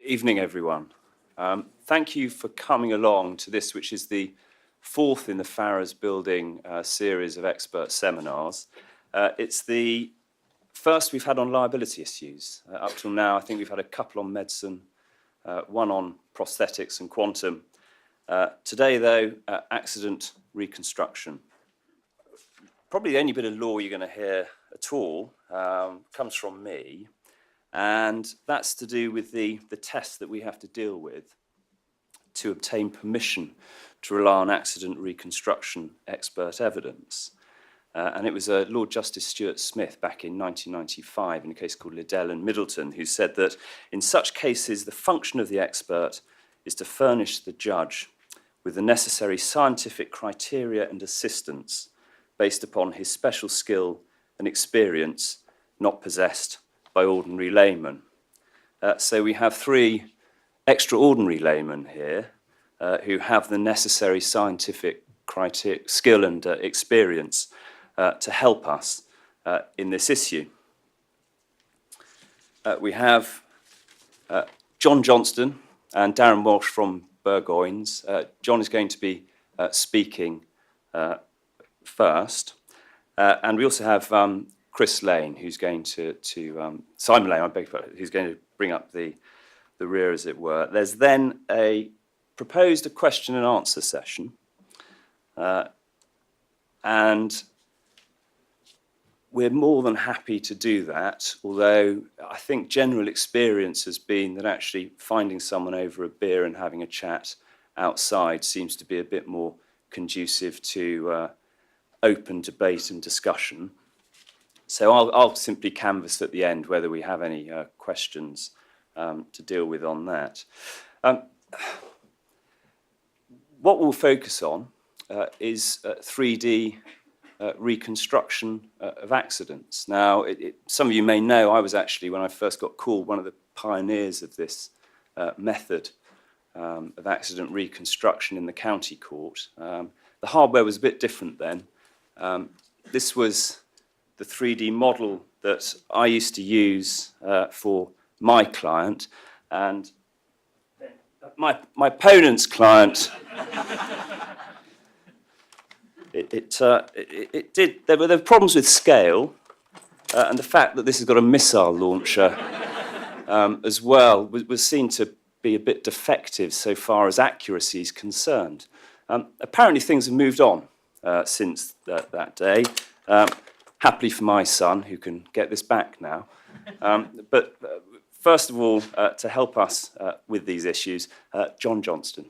Evening, everyone. Thank you for coming along to this, which is the fourth in the Farrar's Building series of expert seminars. It's the first we've had on liability issues. Up till now, I think we've had a couple on medicine, one on prosthetics and quantum. Today, though, accident reconstruction. Probably the only bit of law you're going to hear at all comes from me. And that's to do with the test that we have to deal with to obtain permission to rely on accident reconstruction expert evidence. And it was Lord Justice Stuart Smith back in 1995 in a case called Liddell and Middleton who said that in such cases the function of the expert is to furnish the judge with the necessary scientific criteria and assistance based upon his special skill and experience not possessed by ordinary laymen. So we have three extraordinary laymen here who have the necessary scientific skill and experience to help us in this issue. We have John Johnston and Darren Walsh from Burgoynes. John is going to be speaking first. And we also have Chris Lane, who's going to Simon Lane, I beg your pardon, who's going to bring up the rear, as it were. There's then proposed a question and answer session, and we're more than happy to do that, although I think general experience has been that actually finding someone over a beer and having a chat outside seems to be a bit more conducive to open debate and discussion. So I'll simply canvass at the end whether we have any questions to deal with on that. What we'll focus on is 3D reconstruction of accidents. Now, some of you may know I was actually, when I first got called, one of the pioneers of this method of accident reconstruction in the county court. The hardware was a bit different then. This was the 3D model that I used to use for my client, and my opponent's client. There were problems with scale, and the fact that this has got a missile launcher as well was seen to be a bit defective so far as accuracy is concerned. Apparently, things have moved on since that day. Happily for my son, who can get this back now. But first of all, to help us with these issues, John Johnston.